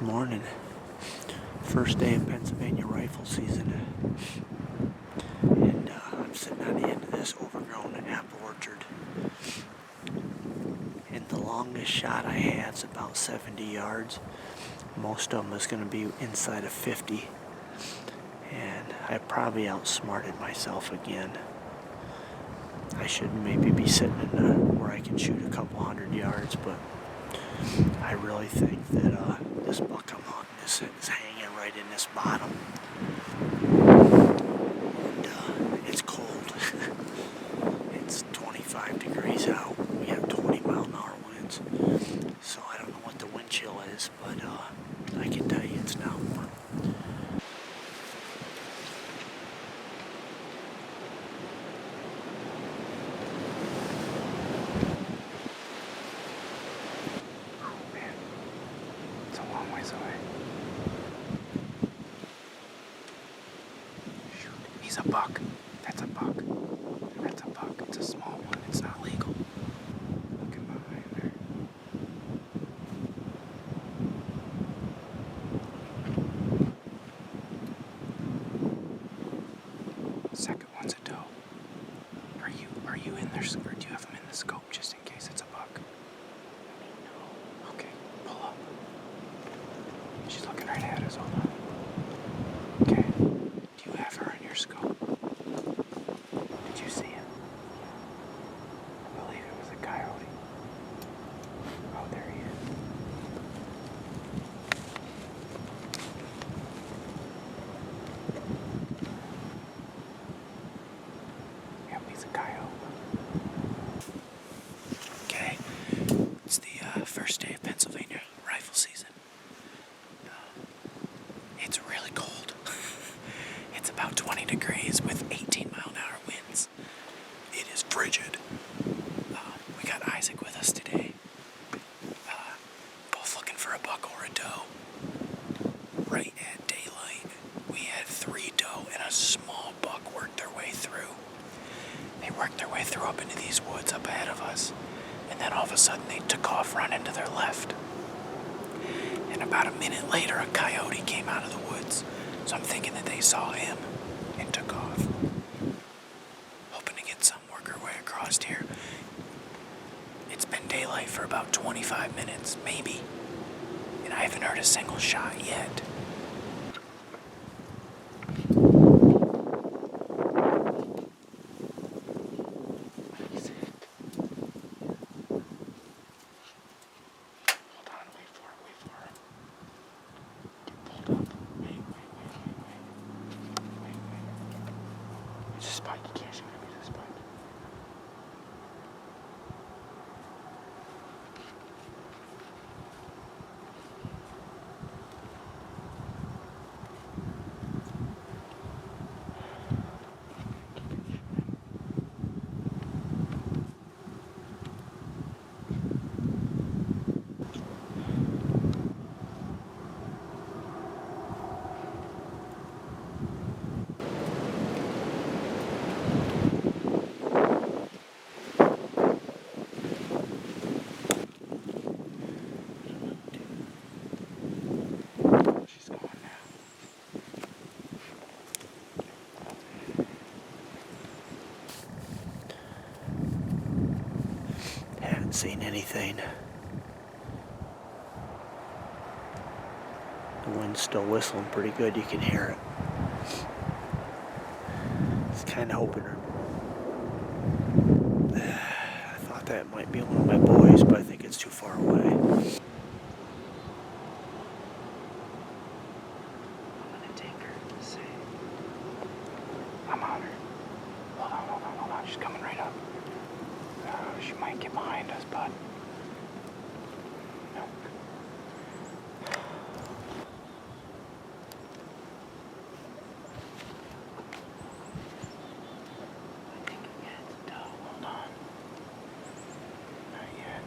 Morning. First day of Pennsylvania rifle season. And I'm sitting on the end of this overgrown apple orchard. And the longest shot I had is about 70 yards. Most of them is going to be inside of 50. And I probably outsmarted myself again. I should maybe be sitting in where I can shoot a couple 100 yards, but I really think that this buck I'm hunting is hanging right in this bottom. And it's cold. It's 25 degrees out. We have 20-mile-an-hour winds. So I don't know what the wind chill is, but I can tell you it's not warm. He's a buck. That's a buck. That's a buck. It's a small one. It's not legal. Looking behind there. Second one's a doe. Are you in there, or do you have him in the scope just in case it's a buck? No. Okay, pull up. She's looking right at us. Hold on. Okay. Do you have her in your scope? Did you see him? I believe it was a coyote. Oh, there he is. Yep, he's a coyote. Okay, it's the first day of Pennsylvania rifle season. It's really cold. It's about 20 degrees with 18-mile-an-hour winds. It is frigid. We got Isaac with us today. Both looking for a buck or a doe. Right at daylight, we had 3 doe and a small buck work their way through. They worked their way through up into these woods up ahead of us, and then all of a sudden they took off running to their left. And about a minute later, a coyote came out of the woods, so I'm thinking that they saw him and took off. Hoping to get some, work our way across here. It's been daylight for about 25 minutes, maybe, and I haven't heard a single shot yet. Spike, you can't shoot him, he's a spike. Haven't seen anything. The wind's still whistling pretty good. You can hear it. It's kind of hoping. I thought that might be one of my boys, but I think it's too far away. I'm gonna take her. See. I'm on her. Hold on. She's coming right up. She might get behind us, bud. Nope. I think it's a doe. Hold on. Not yet.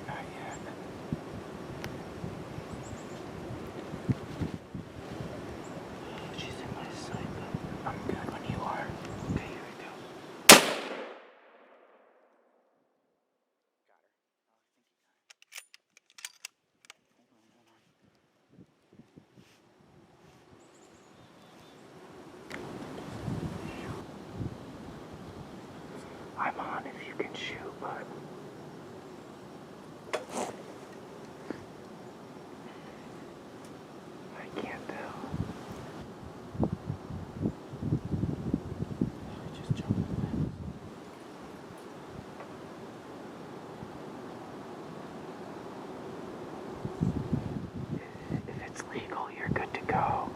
but I can't tell. Just jump the fence. If it's legal, you're good to go.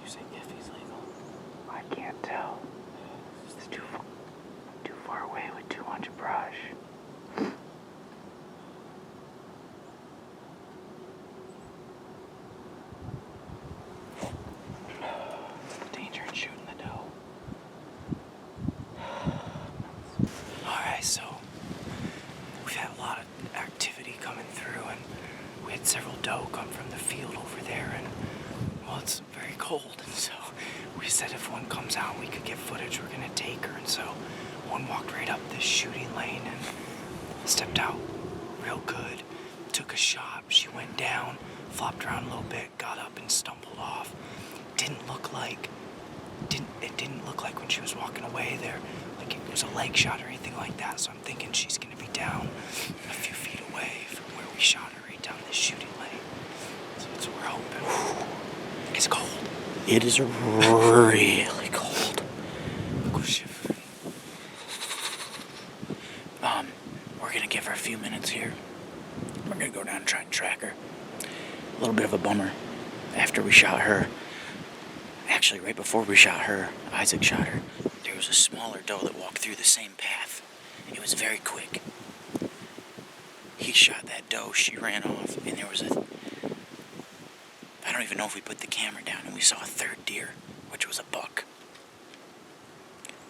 You say if he's legal? I can't tell. It's too far away with too much brush. Danger in shooting the doe. Alright, so we've had a lot of activity coming through, and we had several doe come from the field over there, and well, it's very cold, and so we said if one comes out we could get footage, we're gonna take her. And so one walked right up this shooting lane and stepped out real good, took a shot. She went down, flopped around a little bit, got up and stumbled off. It didn't look like when she was walking away there, like it was a leg shot or anything like that. So I'm thinking she's gonna be down a few feet away from where we shot her, right down this shooting lane. So that's what we're hoping. It's cold. It is really cold. Go shiver. We're gonna give her a few minutes here. We're gonna go down and try and track her. A little bit of a bummer. After we shot her, actually right before we shot her, Isaac shot her, there was a smaller doe that walked through the same path. It was very quick. He shot that doe, she ran off, and there was I don't even know if we put the camera down, and we saw a third deer, which was a buck.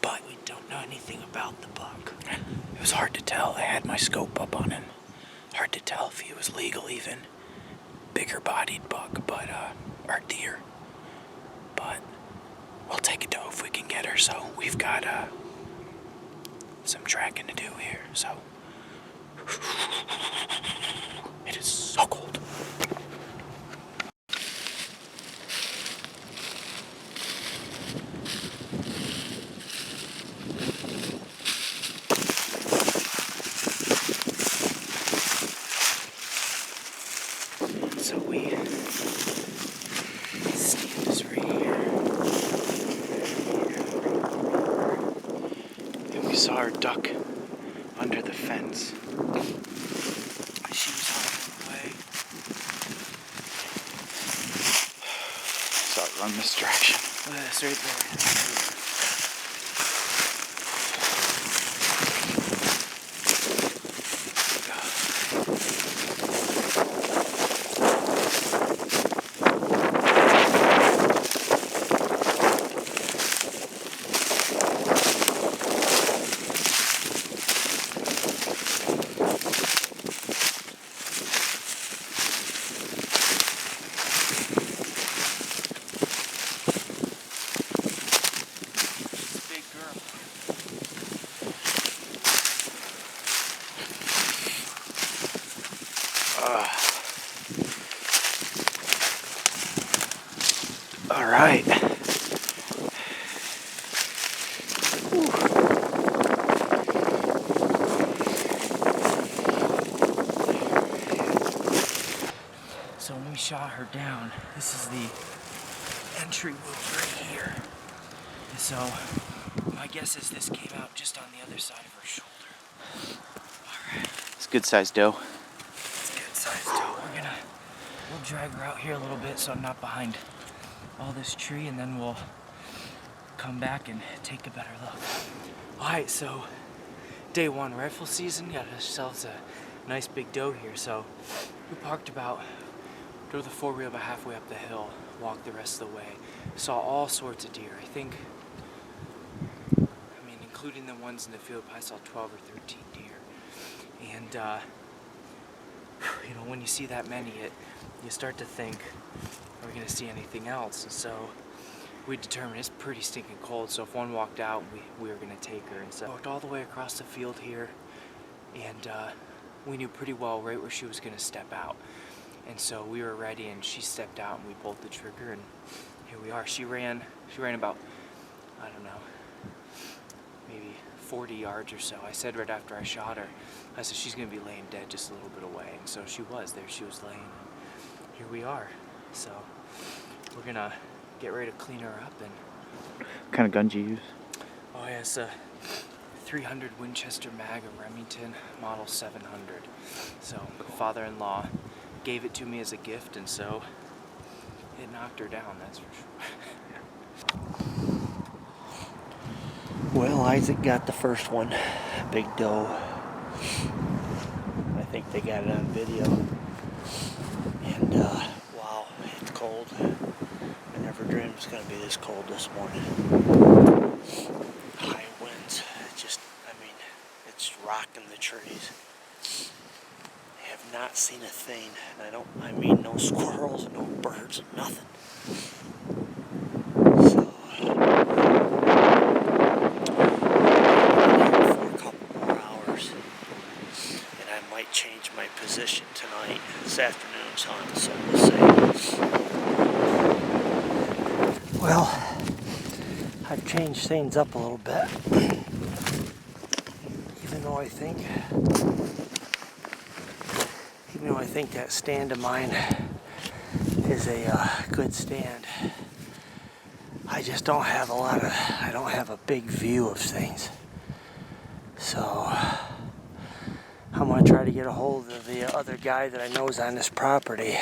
But we don't know anything about the buck. It was hard to tell. I had my scope up on him. Hard to tell if he was legal even. Bigger bodied buck, but, or deer. But we'll take a doe if we can get her, so we've got, some tracking to do here, so. It is so cold. So we stand us right here. And we saw her duck under the fence. She was on her way. Saw it run this direction. Look at this right there. All right. So when we shot her down, this is the entry wound right here. So my guess is this came out just on the other side of her shoulder. All right. It's a good sized doe. It's a good sized doe. We'll drag her out here a little bit so I'm not behind all this tree, and then we'll come back and take a better look. All right, so day one, rifle season, got ourselves a nice big doe here. So we parked drove the four-wheel about halfway up the hill, walked the rest of the way, saw all sorts of deer. I think, including the ones in the field, I saw 12 or 13 deer. And when you see that many, you start to think, are we gonna see anything else? And so we determined it's pretty stinking cold, so if one walked out, we were gonna take her. And so we walked all the way across the field here, and we knew pretty well right where she was gonna step out. And so we were ready, and she stepped out, and we pulled the trigger, and here we are. She ran about I don't know, maybe 40 yards or so. I said right after I shot her, I said she's gonna be laying dead just a little bit away, and so she was. There she was laying. Here we are. So we're gonna get ready to clean her up. And What kind of gun do you use? oh yeah, it's a 300 Winchester mag, a Remington model 700. So father-in-law gave it to me as a gift, and so it knocked her down, that's for sure. Well, Isaac got the first one, big doe. I think they got it on video. And wow, it's cold. I never dreamed it was going to be this cold this morning. High winds, it's rocking the trees. I have not seen a thing, and I mean no squirrels, no birds, nothing. So, for a couple more hours, and I might change my position tonight. This afternoon's hunt, so we'll see. Well, I've changed things up a little bit. Even though I think that stand of mine is a good stand, I just don't have I don't have a big view of things. So I'm going to try to get a hold of the other guy that I know is on this property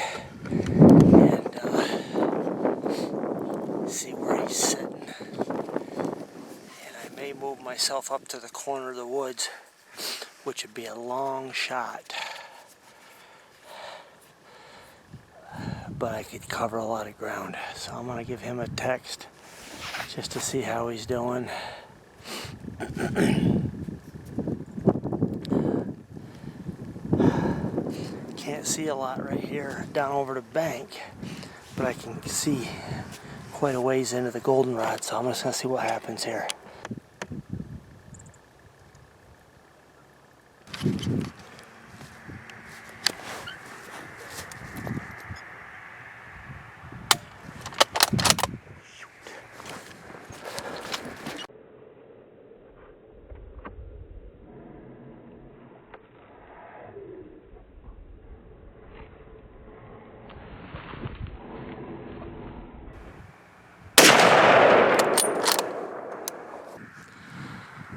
and see where he's sitting. And I may move myself up to the corner of the woods, which would be a long shot. But I could cover a lot of ground. So I'm going to give him a text just to see how he's doing. Can't see a lot right here down over the bank, but I can see quite a ways into the goldenrod, so I'm just going to see what happens here.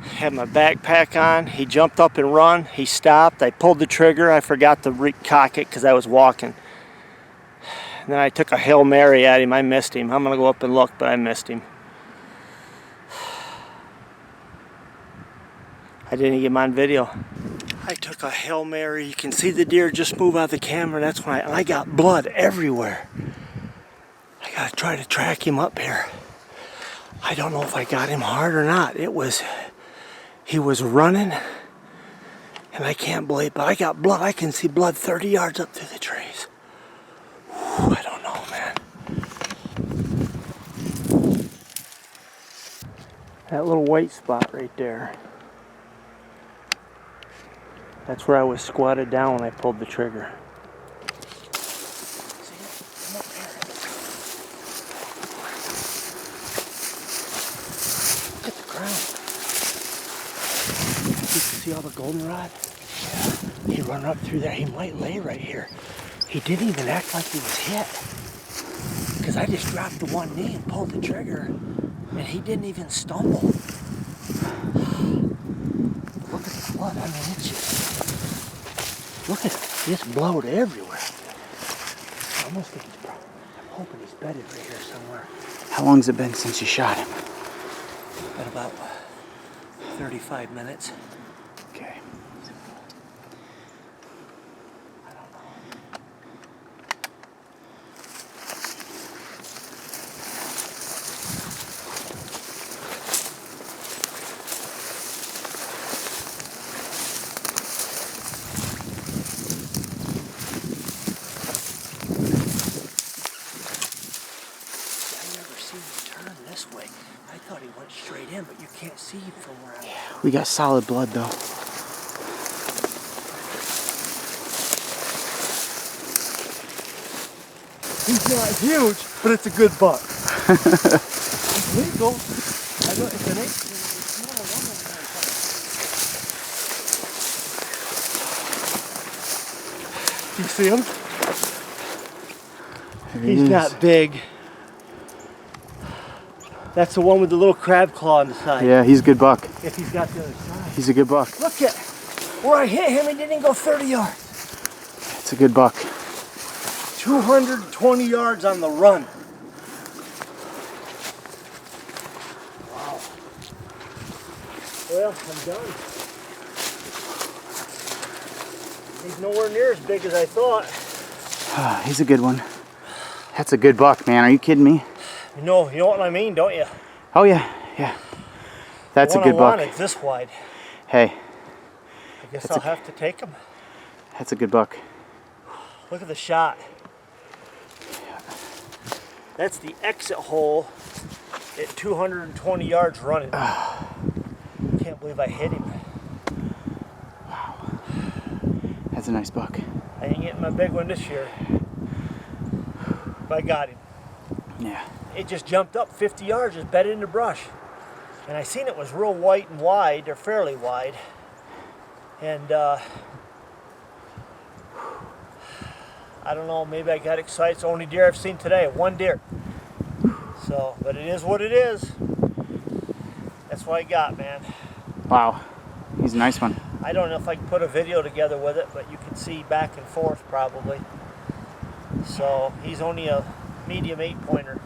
Had my backpack on, he jumped up and run, he stopped, I pulled the trigger, I forgot to recock it because I was walking. And then I took a Hail Mary at him, I missed him. I'm going to go up and look, but I missed him. I didn't get him on video. I took a Hail Mary, you can see the deer just move out of the camera, that's when I got blood everywhere. I got to try to track him up here. I don't know if I got him hard or not. He was running, and I can't believe, but I got blood. I can see blood 30 yards up through the trees. Whew, I don't know, man. That little white spot right there, that's where I was squatted down when I pulled the trigger. See it? Come up here. Look at the ground. You can see all the goldenrod? Yeah. He run up through there. He might lay right here. He didn't even act like he was hit. Because I just dropped to one knee and pulled the trigger, and he didn't even stumble. Look at the blood. I mean, it's just... Look at it. It's blowed everywhere. I almost think I'm hoping he's bedded right here somewhere. How long's it been since you shot him? At about 35 minutes. Okay. I don't know. I never seen him turn this way. I thought he went straight in, but you can't see him from where I'm at. We got solid blood though. He's not huge, but it's a good buck. It's legal. You see him? There he He's is. not big. That's the one with the little crab claw on the side. Yeah, he's a good buck. If he's got the other side. He's a good buck. Look at where I hit him, he didn't go 30 yards. It's a good buck. 220 yards on the run. Wow. Well, I'm done. He's nowhere near as big as I thought. He's a good one. That's a good buck, man. Are you kidding me? You know what I mean, don't you? Oh yeah, yeah. That's a good buck. It's this wide. Hey, I guess I'll have to take him. that's a good buck. Look at the shot. That's the exit hole at 220 yards running. Can't believe I hit him. That's a nice buck. I ain't getting my big one this year. But I got him. Yeah. It just jumped up 50 yards, just bedded in the brush. And I seen it was real white and wide, or fairly wide. And I don't know, maybe I got excited. It's the only deer I've seen today, one deer. So, but it is what it is. That's what I got, man. Wow. He's a nice one. I don't know if I can put a video together with it, but you can see back and forth probably. So he's only a medium 8-pointer.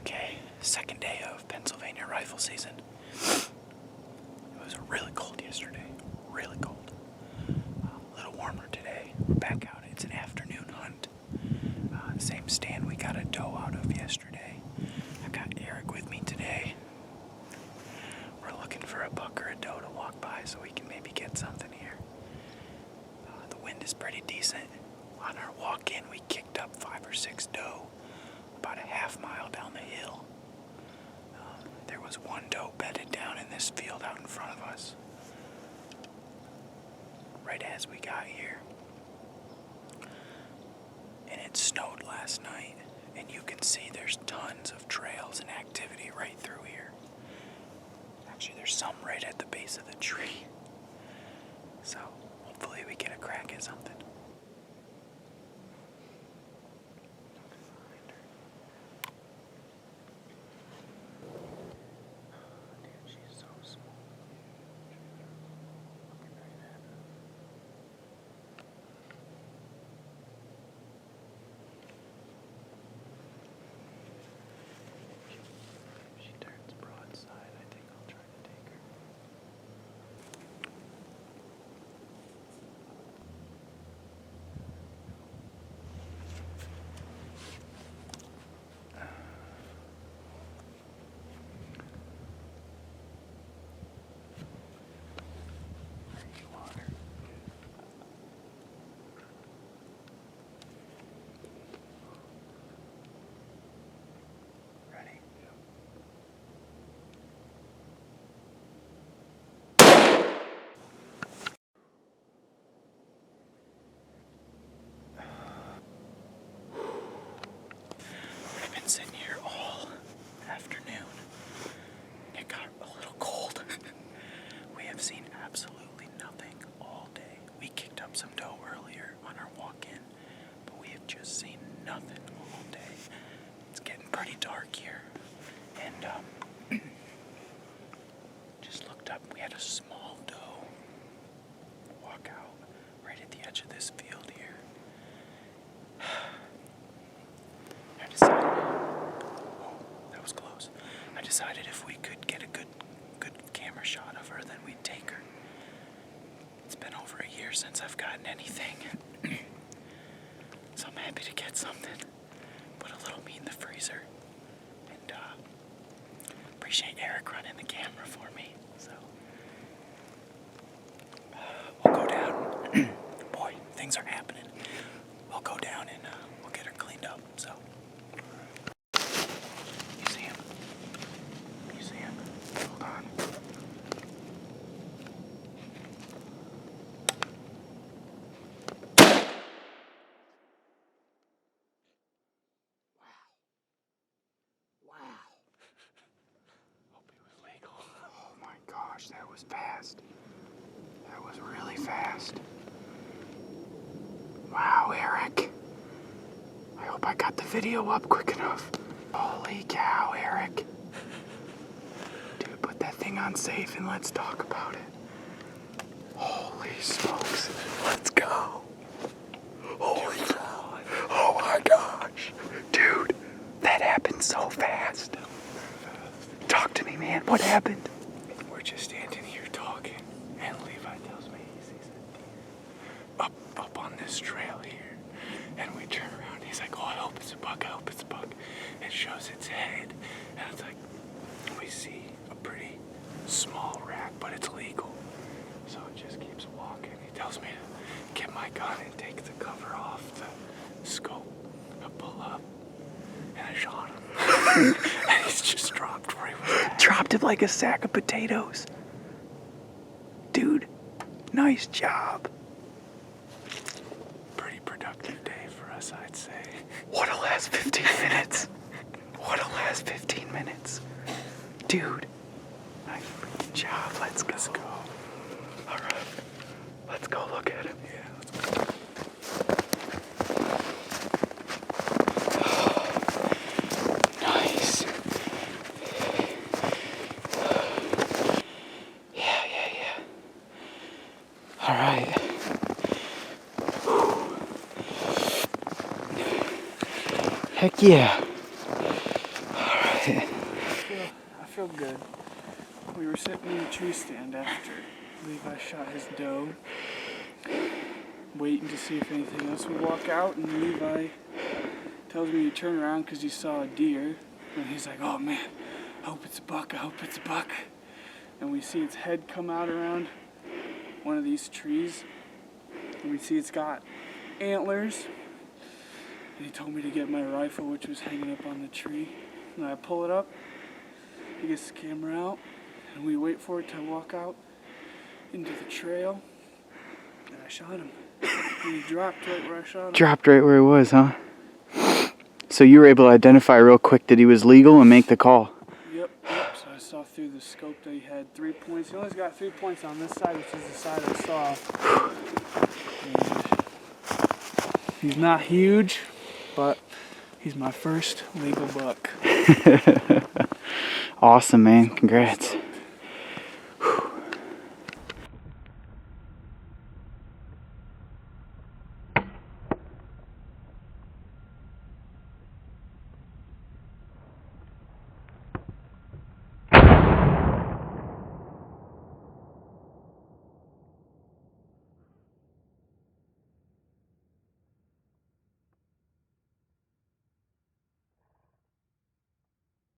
Okay, second day of Pennsylvania rifle season. It was really cold yesterday, really cold. A little warmer today. We're back out. It's an afternoon hunt. Same stand we got a doe out of yesterday. I got Eric with me today. We're looking for a buck or a doe to walk by so we can maybe get something here. The wind is pretty decent. On our walk in, we kicked up 5 or 6 doe about a half mile down the hill. There was one doe bedded down in this field out in front of us. Right as we got here. And it snowed last night, and you can see there's tons of trails and activity right through here. Actually, there's some right at the base of the tree. So, hopefully we get a crack at something. Sitting here all afternoon. It got a little cold. We have seen absolutely nothing all day. We kicked up some doe earlier on our walk-in, but we have just seen nothing all day. It's getting pretty dark here. And just looked up. We had a small doe walk out right at the edge of this field here. I decided if we could get a good camera shot of her, then we'd take her. It's been over a year since I've gotten anything. So I'm happy to get something. Put a little meat in the freezer. And appreciate Eric running the camera for me. So we'll go down. Boy, things are happening. We'll go down and we'll get her cleaned up. So hold on. was really fast. Wow, Eric. I hope I got the video up quick enough. Holy cow, Eric. Dude, put that thing on safe and let's talk about it. Holy smokes. Let's go. Holy cow. Oh my gosh. Dude, that happened so fast. Talk to me, man. What happened? We're just standing here talking, and Levi tells me he sees a deer up on this trail here. And we turn around, he's like, oh, I hope it's a buck, I hope it's a buck. It shows its head, and it's like, we see a pretty small rack, but it's legal. So it just keeps walking. He tells me to get my gun and take the cover off the scope. I pull up, and I shot him. And he's just dropped where he was at. Dropped it like a sack of potatoes. Dude, nice job. Pretty productive day for us, I'd say. What a last 15 minutes. What a last 15 minutes. Dude, nice freaking job. Let's go. All right, let's go look at him. Yeah, let's go. Nice. Yeah. All right. Heck yeah. All right. I feel good. We were sitting in a tree stand after Levi shot his doe, waiting to see if anything else would walk out, and Levi tells me to turn around because he saw a deer, and he's like, oh man, I hope it's a buck, I hope it's a buck. And we see its head come out around one of these trees, and we see it's got antlers, and he told me to get my rifle, which was hanging up on the tree, and I pull it up, he gets the camera out, and we wait for it to walk out into the trail, and I shot him. And he dropped right where I shot him. Dropped right where he was, huh? So you were able to identify real quick that he was legal and make the call. Yep. So I saw through the scope that he had 3 points. He only's got 3 points on this side, which is the side I saw. And he's not huge, but he's my first legal buck. Awesome, man. Congrats.